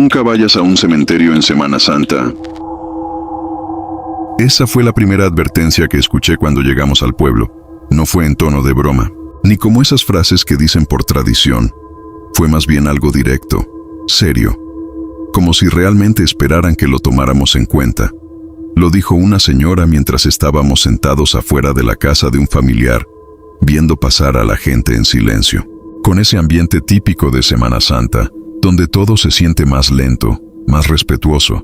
Nunca vayas a un cementerio en Semana Santa. Esa fue la primera advertencia que escuché cuando llegamos al pueblo. No fue en tono de broma, ni como esas frases que dicen por tradición. Fue más bien algo directo, serio, como si realmente esperaran que lo tomáramos en cuenta. Lo dijo una señora mientras estábamos sentados afuera de la casa de un familiar, viendo pasar a la gente en silencio, con ese ambiente típico de Semana Santa, donde todo se siente más lento, más respetuoso,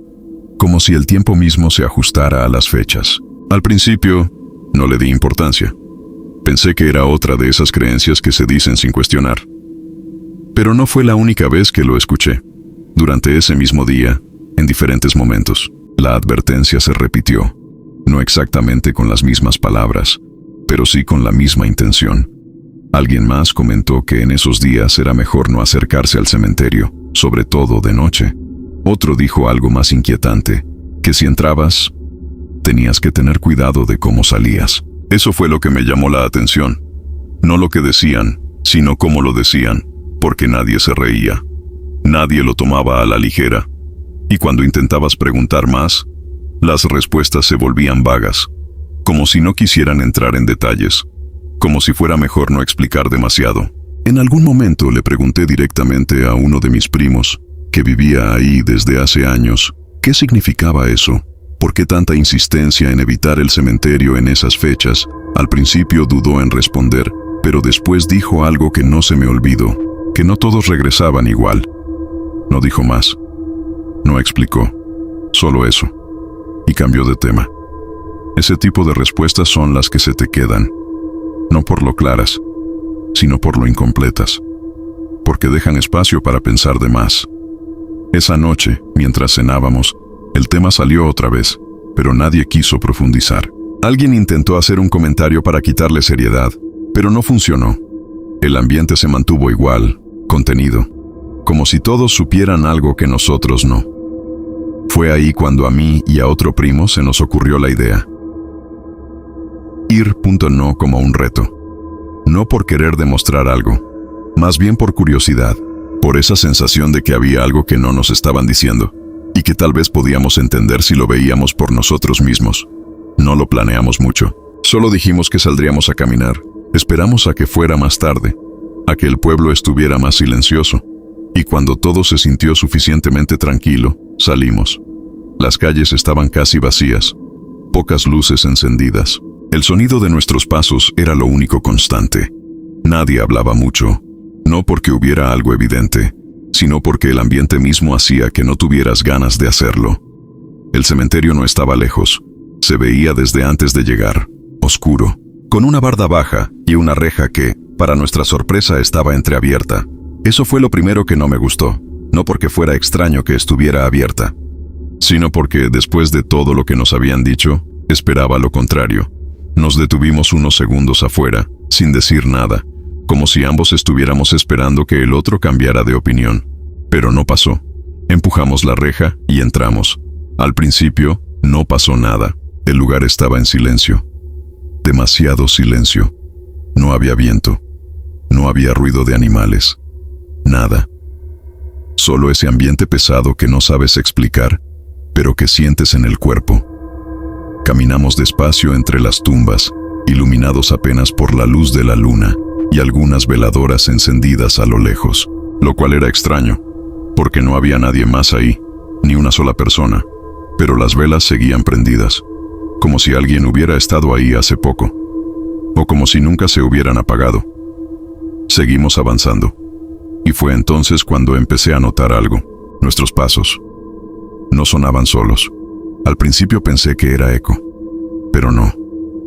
como si el tiempo mismo se ajustara a las fechas. Al principio, no le di importancia. Pensé que era otra de esas creencias que se dicen sin cuestionar. Pero no fue la única vez que lo escuché. Durante ese mismo día, en diferentes momentos, la advertencia se repitió. No exactamente con las mismas palabras, pero sí con la misma intención. Alguien más comentó que en esos días era mejor no acercarse al cementerio, sobre todo de noche. Otro dijo algo más inquietante, que si entrabas, tenías que tener cuidado de cómo salías. Eso fue lo que me llamó la atención. No lo que decían, sino cómo lo decían, porque nadie se reía. Nadie lo tomaba a la ligera. Y cuando intentabas preguntar más, las respuestas se volvían vagas, como si no quisieran entrar en detalles, como si fuera mejor no explicar demasiado. En algún momento le pregunté directamente a uno de mis primos, que vivía ahí desde hace años, ¿qué significaba eso? ¿Por qué tanta insistencia en evitar el cementerio en esas fechas? Al principio dudó en responder, pero después dijo algo que no se me olvidó, que no todos regresaban igual. No dijo más. No explicó. Solo eso. Y cambió de tema. Ese tipo de respuestas son las que se te quedan. No por lo claras, sino por lo incompletas. Porque dejan espacio para pensar de más. Esa noche, mientras cenábamos, el tema salió otra vez, pero nadie quiso profundizar. Alguien intentó hacer un comentario para quitarle seriedad, pero no funcionó. El ambiente se mantuvo igual, contenido, como si todos supieran algo que nosotros no. Fue ahí cuando a mí y a otro primo se nos ocurrió la idea. No como un reto. No por querer demostrar algo, más bien por curiosidad, por esa sensación de que había algo que no nos estaban diciendo, y que tal vez podíamos entender si lo veíamos por nosotros mismos. No lo planeamos mucho. Solo dijimos que saldríamos a caminar. Esperamos a que fuera más tarde, a que el pueblo estuviera más silencioso, y cuando todo se sintió suficientemente tranquilo, salimos. Las calles estaban casi vacías, pocas luces encendidas. El sonido de nuestros pasos era lo único constante. Nadie hablaba mucho, no porque hubiera algo evidente, sino porque el ambiente mismo hacía que no tuvieras ganas de hacerlo. El cementerio no estaba lejos. Se veía desde antes de llegar, oscuro, con una barda baja y una reja que, para nuestra sorpresa, estaba entreabierta. Eso fue lo primero que no me gustó, no porque fuera extraño que estuviera abierta, sino porque, después de todo lo que nos habían dicho, esperaba lo contrario. Nos detuvimos unos segundos afuera, sin decir nada, como si ambos estuviéramos esperando que el otro cambiara de opinión. Pero no pasó. Empujamos la reja y entramos. Al principio, no pasó nada. El lugar estaba en silencio. Demasiado silencio. No había viento. No había ruido de animales. Nada. Solo ese ambiente pesado que no sabes explicar, pero que sientes en el cuerpo. Caminamos despacio entre las tumbas, iluminados apenas por la luz de la luna y algunas veladoras encendidas a lo lejos, lo cual era extraño, porque no había nadie más ahí, ni una sola persona, pero las velas seguían prendidas, como si alguien hubiera estado ahí hace poco, o como si nunca se hubieran apagado. Seguimos avanzando, y fue entonces cuando empecé a notar algo. Nuestros pasos no sonaban solos. Al principio pensé que era eco, pero no,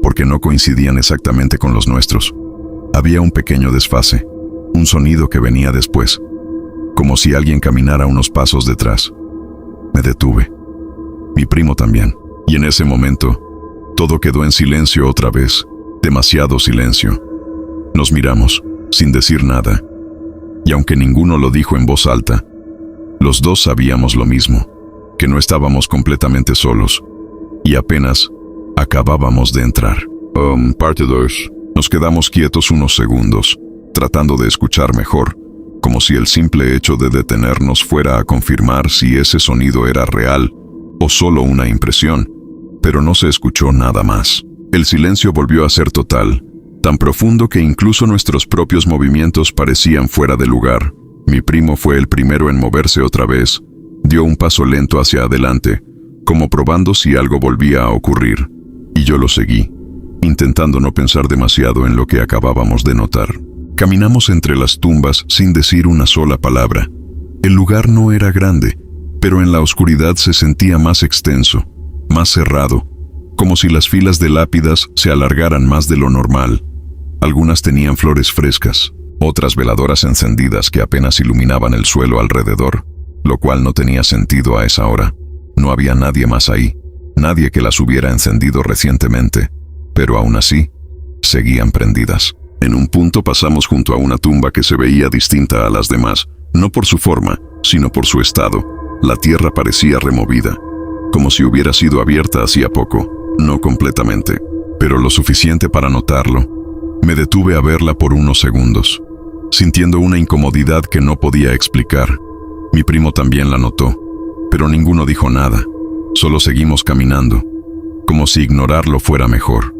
porque no coincidían exactamente con los nuestros. Había un pequeño desfase, un sonido que venía después, como si alguien caminara unos pasos detrás. Me detuve. Mi primo también. Y en ese momento, todo quedó en silencio otra vez, demasiado silencio. Nos miramos, sin decir nada, y aunque ninguno lo dijo en voz alta, los dos sabíamos lo mismo, que no estábamos completamente solos, y apenas acabábamos de entrar. Parte 2. Nos quedamos quietos unos segundos, tratando de escuchar mejor, como si el simple hecho de detenernos fuera a confirmar si ese sonido era real o solo una impresión, pero no se escuchó nada más. El silencio volvió a ser total, tan profundo que incluso nuestros propios movimientos parecían fuera de lugar. Mi primo fue el primero en moverse otra vez. Dio un paso lento hacia adelante, como probando si algo volvía a ocurrir, y yo lo seguí, intentando no pensar demasiado en lo que acabábamos de notar. Caminamos entre las tumbas sin decir una sola palabra. El lugar no era grande, pero en la oscuridad se sentía más extenso, más cerrado, como si las filas de lápidas se alargaran más de lo normal. Algunas tenían flores frescas, otras veladoras encendidas que apenas iluminaban el suelo alrededor, lo cual no tenía sentido a esa hora. No había nadie más ahí, nadie que las hubiera encendido recientemente, pero aún así, seguían prendidas. En un punto pasamos junto a una tumba que se veía distinta a las demás, no por su forma, sino por su estado. La tierra parecía removida, como si hubiera sido abierta hacía poco, no completamente, pero lo suficiente para notarlo. Me detuve a verla por unos segundos, sintiendo una incomodidad que no podía explicar. Mi primo también la notó, pero ninguno dijo nada. Solo seguimos caminando, como si ignorarlo fuera mejor.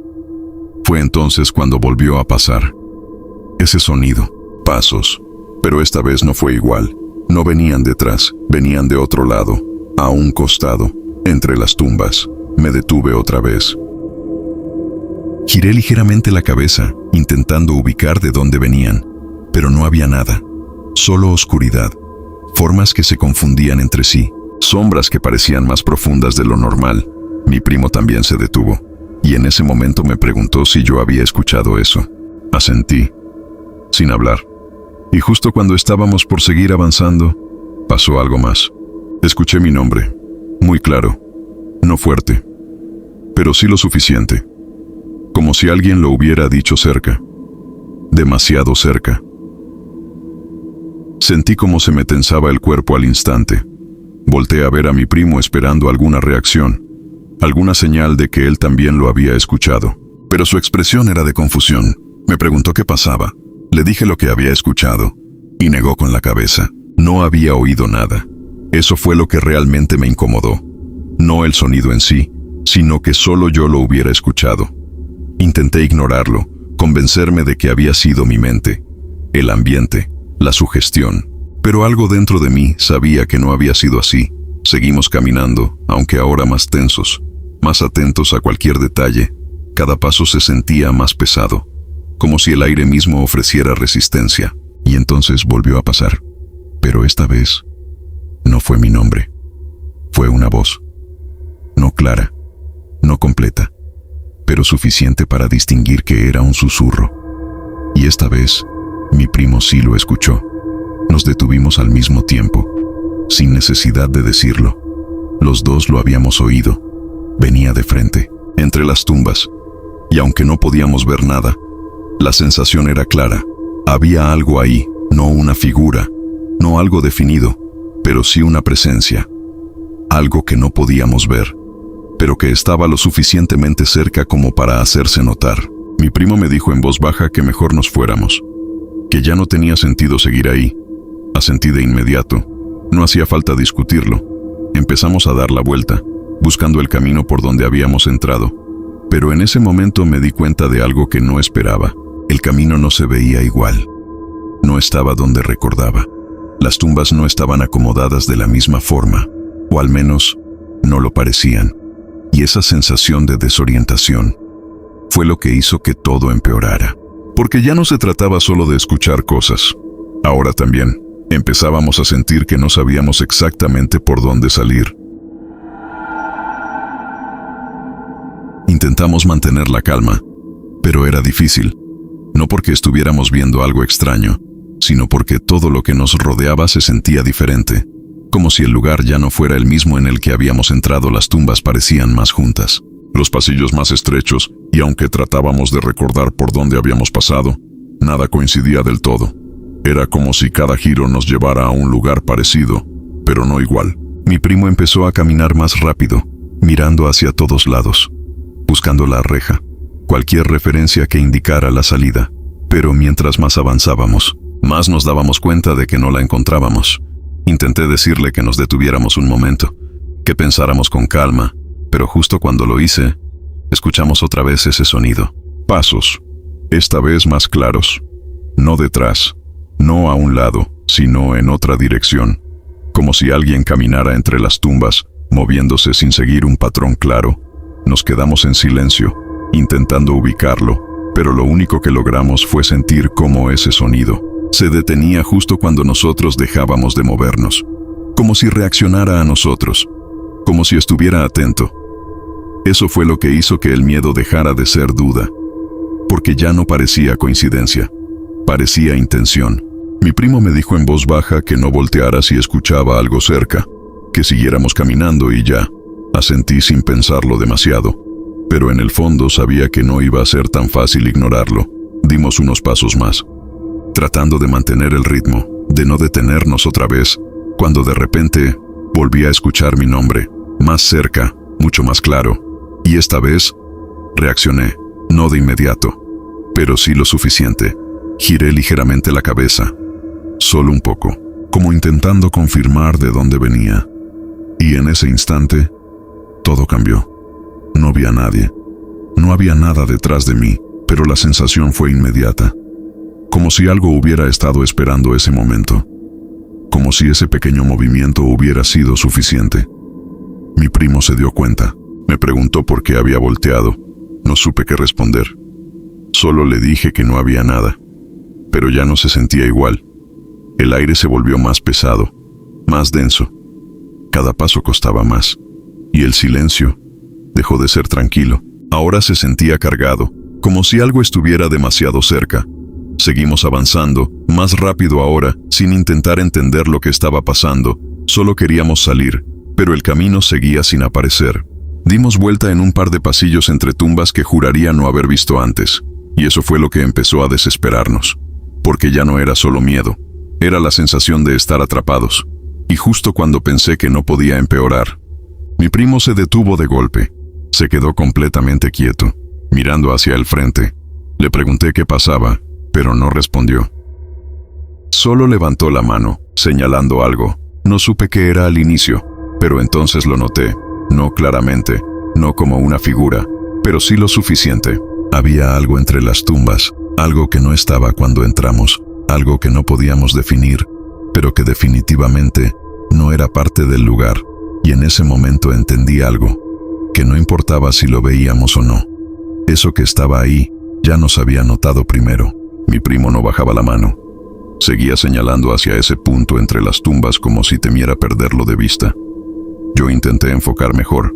Fue entonces cuando volvió a pasar. Ese sonido, pasos, pero esta vez no fue igual. No venían detrás, venían de otro lado, a un costado, entre las tumbas. Me detuve otra vez. Giré ligeramente la cabeza, intentando ubicar de dónde venían, pero no había nada, solo oscuridad, formas que se confundían entre sí, sombras que parecían más profundas de lo normal. Mi primo también se detuvo, y en ese momento me preguntó si yo había escuchado eso. Asentí, sin hablar, y justo cuando estábamos por seguir avanzando, pasó algo más. Escuché mi nombre, muy claro, no fuerte, pero sí lo suficiente, como si alguien lo hubiera dicho cerca, demasiado cerca. Sentí cómo se me tensaba el cuerpo al instante. Volteé a ver a mi primo esperando alguna reacción, alguna señal de que él también lo había escuchado, pero su expresión era de confusión. Me preguntó qué pasaba. Le dije lo que había escuchado, y negó con la cabeza. No había oído nada. Eso fue lo que realmente me incomodó. No el sonido en sí, sino que solo yo lo hubiera escuchado. Intenté ignorarlo, convencerme de que había sido mi mente, el ambiente, la sugestión, pero algo dentro de mí sabía que no había sido así. Seguimos caminando, aunque ahora más tensos, más atentos a cualquier detalle. Cada paso se sentía más pesado, como si el aire mismo ofreciera resistencia. Y entonces volvió a pasar. Pero esta vez, no fue mi nombre. Fue una voz. No clara, no completa, pero suficiente para distinguir que era un susurro. Y esta vez, mi primo sí lo escuchó. Nos detuvimos al mismo tiempo, sin necesidad de decirlo. Los dos lo habíamos oído. Venía de frente, entre las tumbas, y aunque no podíamos ver nada, la sensación era clara. Había algo ahí, no una figura, no algo definido, pero sí una presencia. Algo que no podíamos ver, pero que estaba lo suficientemente cerca como para hacerse notar. Mi primo me dijo en voz baja que mejor nos fuéramos, que ya no tenía sentido seguir ahí. Asentí de inmediato. No hacía falta discutirlo. Empezamos a dar la vuelta, buscando el camino por donde habíamos entrado. Pero en ese momento me di cuenta de algo que no esperaba. El camino no se veía igual. No estaba donde recordaba. Las tumbas no estaban acomodadas de la misma forma, o al menos no lo parecían. Y esa sensación de desorientación fue lo que hizo que todo empeorara. Porque ya no se trataba solo de escuchar cosas. Ahora también empezábamos a sentir que no sabíamos exactamente por dónde salir. Intentamos mantener la calma, pero era difícil. No porque estuviéramos viendo algo extraño, sino porque todo lo que nos rodeaba se sentía diferente. Como si el lugar ya no fuera el mismo en el que habíamos entrado. Las tumbas parecían más juntas, los pasillos más estrechos, y aunque tratábamos de recordar por dónde habíamos pasado, nada coincidía del todo. Era como si cada giro nos llevara a un lugar parecido, pero no igual. Mi primo empezó a caminar más rápido, mirando hacia todos lados, buscando la reja, cualquier referencia que indicara la salida. Pero mientras más avanzábamos, más nos dábamos cuenta de que no la encontrábamos. Intenté decirle que nos detuviéramos un momento, que pensáramos con calma, pero justo cuando lo hice, escuchamos otra vez ese sonido. Pasos, esta vez más claros. No detrás, no a un lado, sino en otra dirección, como si alguien caminara entre las tumbas, moviéndose sin seguir un patrón claro. Nos quedamos en silencio, intentando ubicarlo, pero lo único que logramos fue sentir cómo ese sonido se detenía justo cuando nosotros dejábamos de movernos, como si reaccionara a nosotros, como si estuviera atento. Eso fue lo que hizo que el miedo dejara de ser duda, porque ya no parecía coincidencia, parecía intención. Mi primo me dijo en voz baja que no volteara si escuchaba algo cerca, que siguiéramos caminando y ya. Asentí sin pensarlo demasiado, pero en el fondo sabía que no iba a ser tan fácil ignorarlo. Dimos unos pasos más, tratando de mantener el ritmo, de no detenernos otra vez, cuando de repente volví a escuchar mi nombre, más cerca, mucho más claro, y esta vez reaccioné, no de inmediato, pero sí lo suficiente. Giré ligeramente la cabeza, solo un poco, como intentando confirmar de dónde venía, y en ese instante, todo cambió. No había nadie. No había nada detrás de mí, pero la sensación fue inmediata. Como si algo hubiera estado esperando ese momento. Como si ese pequeño movimiento hubiera sido suficiente. Mi primo se dio cuenta. Me preguntó por qué había volteado. No supe qué responder. Solo le dije que no había nada. Pero ya no se sentía igual. El aire se volvió más pesado, más denso. Cada paso costaba más. Y el silencio dejó de ser tranquilo. Ahora se sentía cargado, como si algo estuviera demasiado cerca. Seguimos avanzando, más rápido ahora, sin intentar entender lo que estaba pasando. Solo queríamos salir, pero el camino seguía sin aparecer. Dimos vuelta en un par de pasillos entre tumbas que juraría no haber visto antes, y eso fue lo que empezó a desesperarnos. Porque ya no era solo miedo, era la sensación de estar atrapados. Y justo cuando pensé que no podía empeorar, mi primo se detuvo de golpe. Se quedó completamente quieto, mirando hacia el frente. Le pregunté qué pasaba, pero no respondió. Solo levantó la mano, señalando algo. No supe qué era al inicio, pero entonces lo noté. No claramente, no como una figura, pero sí lo suficiente. Había algo entre las tumbas, algo que no estaba cuando entramos, algo que no podíamos definir, pero que definitivamente no era parte del lugar. Y en ese momento entendí algo, que no importaba si lo veíamos o no. Eso que estaba ahí, ya nos había notado primero. Mi primo no bajaba la mano. Seguía señalando hacia ese punto entre las tumbas como si temiera perderlo de vista. Yo intenté enfocar mejor,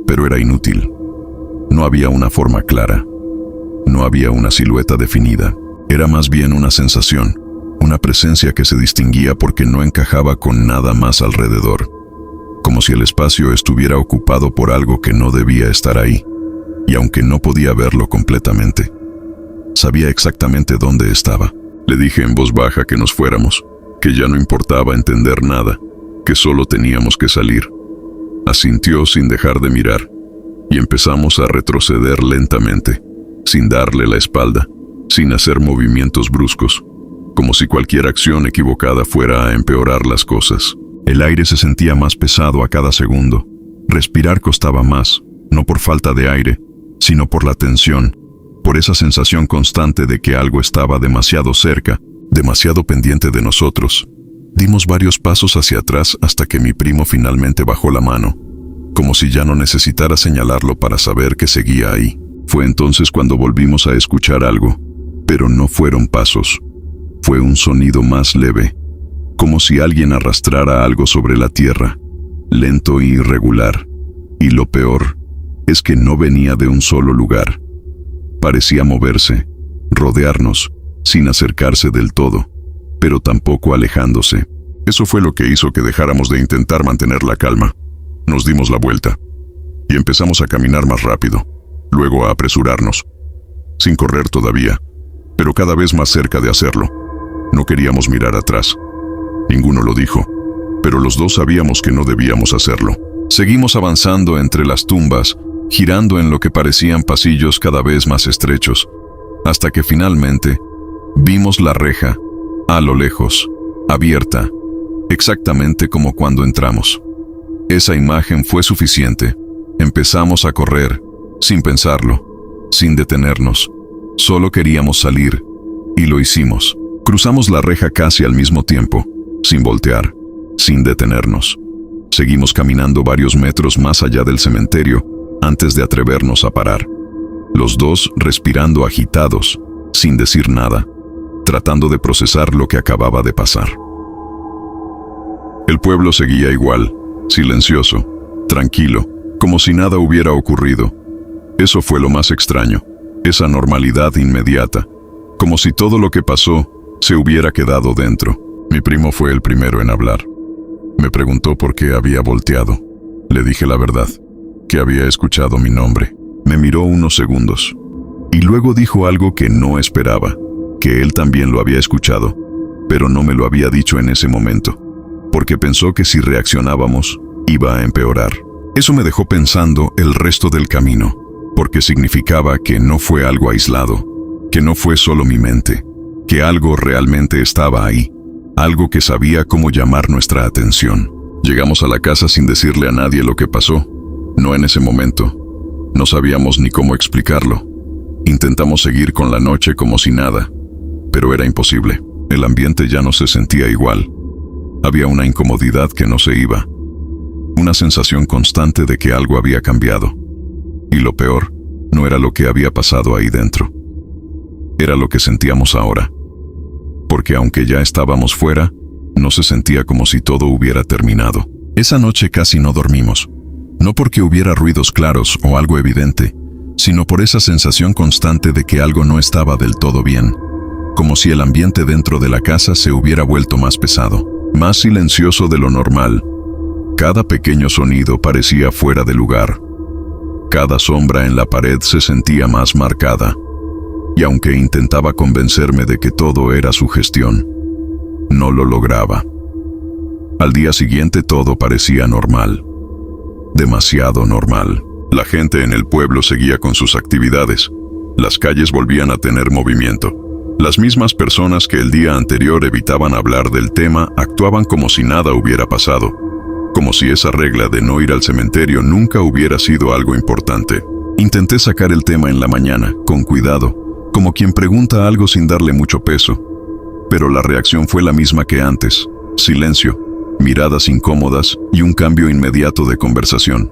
pero era inútil. No había una forma clara. No había una silueta definida. Era más bien una sensación, una presencia que se distinguía porque no encajaba con nada más alrededor. Como si el espacio estuviera ocupado por algo que no debía estar ahí, y aunque no podía verlo completamente, sabía exactamente dónde estaba. Le dije en voz baja que nos fuéramos, que ya no importaba entender nada, que solo teníamos que salir. Asintió sin dejar de mirar, y empezamos a retroceder lentamente, sin darle la espalda, sin hacer movimientos bruscos, como si cualquier acción equivocada fuera a empeorar las cosas. El aire se sentía más pesado a cada segundo. Respirar costaba más, no por falta de aire, sino por la tensión, por esa sensación constante de que algo estaba demasiado cerca, demasiado pendiente de nosotros. Dimos varios pasos hacia atrás hasta que mi primo finalmente bajó la mano, como si ya no necesitara señalarlo para saber que seguía ahí. Fue entonces cuando volvimos a escuchar algo, pero no fueron pasos. Fue un sonido más leve, como si alguien arrastrara algo sobre la tierra, lento e irregular. Y lo peor es que no venía de un solo lugar. Parecía moverse, rodearnos, sin acercarse del todo, pero tampoco alejándose. Eso fue lo que hizo que dejáramos de intentar mantener la calma. Nos dimos la vuelta y empezamos a caminar más rápido, luego a apresurarnos, sin correr todavía, pero cada vez más cerca de hacerlo. No queríamos mirar atrás. Ninguno lo dijo, pero los dos sabíamos que no debíamos hacerlo. Seguimos avanzando entre las tumbas, girando en lo que parecían pasillos cada vez más estrechos, hasta que finalmente vimos la reja, a lo lejos, abierta, exactamente como cuando entramos. Esa imagen fue suficiente. Empezamos a correr, sin pensarlo, sin detenernos. Solo queríamos salir, y lo hicimos. Cruzamos la reja casi al mismo tiempo, sin voltear, sin detenernos. Seguimos caminando varios metros más allá del cementerio antes de atrevernos a parar. Los dos respirando agitados, sin decir nada, tratando de procesar lo que acababa de pasar. El pueblo seguía igual, silencioso, tranquilo, como si nada hubiera ocurrido. Eso fue lo más extraño, esa normalidad inmediata, como si todo lo que pasó se hubiera quedado dentro. Mi primo fue el primero en hablar. Me preguntó por qué había volteado. Le dije la verdad, que había escuchado mi nombre. Me miró unos segundos, y luego dijo algo que no esperaba, que él también lo había escuchado, pero no me lo había dicho en ese momento, porque pensó que si reaccionábamos, iba a empeorar. Eso me dejó pensando el resto del camino, porque significaba que no fue algo aislado, que no fue solo mi mente, que algo realmente estaba ahí, algo que sabía cómo llamar nuestra atención. Llegamos a la casa sin decirle a nadie lo que pasó, no en ese momento. No sabíamos ni cómo explicarlo. Intentamos seguir con la noche como si nada, pero era imposible. El ambiente ya no se sentía igual. Había una incomodidad que no se iba, una sensación constante de que algo había cambiado. Y lo peor, no era lo que había pasado ahí dentro. Era lo que sentíamos ahora. Porque aunque ya estábamos fuera, no se sentía como si todo hubiera terminado. Esa noche casi no dormimos. No porque hubiera ruidos claros o algo evidente, sino por esa sensación constante de que algo no estaba del todo bien, como si el ambiente dentro de la casa se hubiera vuelto más pesado, más silencioso de lo normal. Cada pequeño sonido parecía fuera de lugar. Cada sombra en la pared se sentía más marcada. Y aunque intentaba convencerme de que todo era sugestión, no lo lograba. Al día siguiente todo parecía normal. Demasiado normal. La gente en el pueblo seguía con sus actividades. Las calles volvían a tener movimiento. Las mismas personas que el día anterior evitaban hablar del tema actuaban como si nada hubiera pasado, como si esa regla de no ir al cementerio nunca hubiera sido algo importante. Intenté sacar el tema en la mañana, con cuidado, como quien pregunta algo sin darle mucho peso, pero la reacción fue la misma que antes: silencio, miradas incómodas y un cambio inmediato de conversación.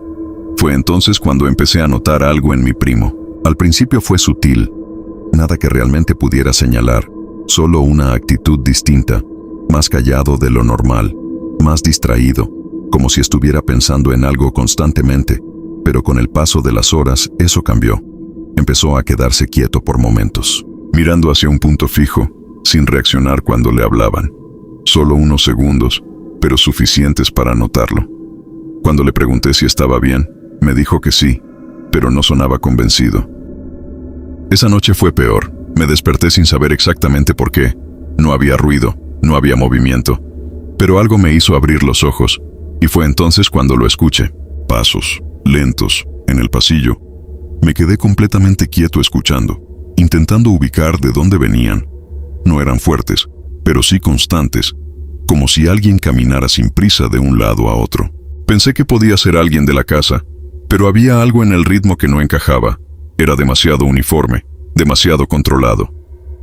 Fue entonces cuando empecé a notar algo en mi primo. Al principio fue sutil, nada que realmente pudiera señalar, solo una actitud distinta, más callado de lo normal, más distraído, como si estuviera pensando en algo constantemente, pero con el paso de las horas eso cambió. Empezó a quedarse quieto por momentos, mirando hacia un punto fijo, sin reaccionar cuando le hablaban. Solo unos segundos, pero suficientes para notarlo. Cuando le pregunté si estaba bien, me dijo que sí, pero no sonaba convencido. Esa noche fue peor. Me desperté sin saber exactamente por qué. No había ruido, no había movimiento, pero algo me hizo abrir los ojos, y fue entonces cuando lo escuché. Pasos, lentos, en el pasillo. Me quedé completamente quieto escuchando, intentando ubicar de dónde venían. No eran fuertes, pero sí constantes, como si alguien caminara sin prisa de un lado a otro. Pensé que podía ser alguien de la casa, pero había algo en el ritmo que no encajaba. Era demasiado uniforme, demasiado controlado.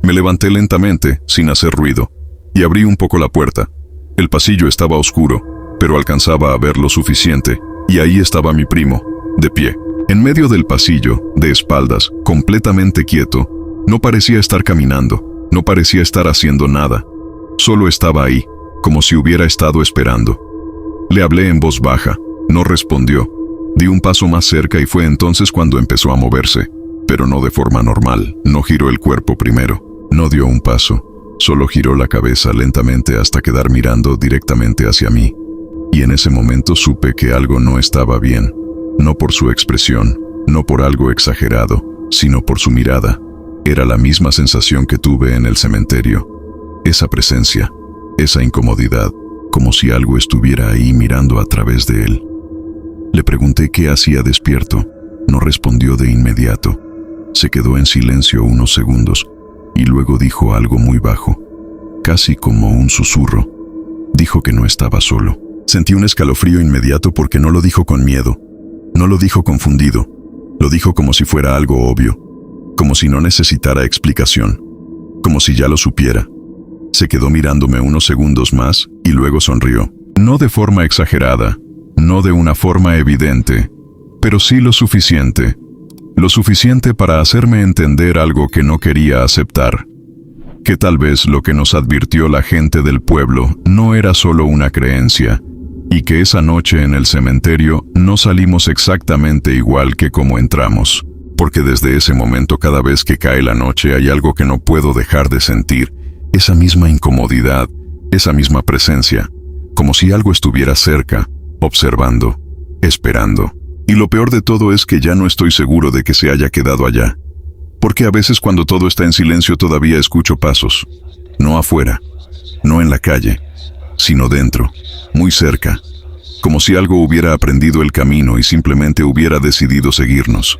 Me levanté lentamente, sin hacer ruido, y abrí un poco la puerta. El pasillo estaba oscuro, pero alcanzaba a ver lo suficiente, y ahí estaba mi primo, de pie. En medio del pasillo, de espaldas, completamente quieto. No parecía estar caminando, no parecía estar haciendo nada. Solo estaba ahí, como si hubiera estado esperando. Le hablé en voz baja, no respondió. Di un paso más cerca y fue entonces cuando empezó a moverse, pero no de forma normal. No giró el cuerpo primero, no dio un paso, solo giró la cabeza lentamente hasta quedar mirando directamente hacia mí. Y en ese momento supe que algo no estaba bien, no por su expresión, no por algo exagerado, sino por su mirada. Era la misma sensación que tuve en el cementerio. Esa presencia, esa incomodidad, como si algo estuviera ahí mirando a través de él. Le pregunté qué hacía despierto. No respondió de inmediato. Se quedó en silencio unos segundos y luego dijo algo muy bajo, casi como un susurro. Dijo que no estaba solo. Sentí un escalofrío inmediato porque no lo dijo con miedo. No lo dijo confundido. Lo dijo como si fuera algo obvio. Como si no necesitara explicación. Como si ya lo supiera. Se quedó mirándome unos segundos más y luego sonrió. No de forma exagerada, no de una forma evidente, pero sí lo suficiente. Lo suficiente para hacerme entender algo que no quería aceptar. Que tal vez lo que nos advirtió la gente del pueblo no era solo una creencia, y que esa noche en el cementerio no salimos exactamente igual que como entramos. Porque desde ese momento, cada vez que cae la noche, hay algo que no puedo dejar de sentir. Esa misma incomodidad, esa misma presencia, como si algo estuviera cerca, observando, esperando. Y lo peor de todo es que ya no estoy seguro de que se haya quedado allá. Porque a veces cuando todo está en silencio todavía escucho pasos. No afuera, no en la calle, sino dentro, muy cerca. Como si algo hubiera aprendido el camino y simplemente hubiera decidido seguirnos.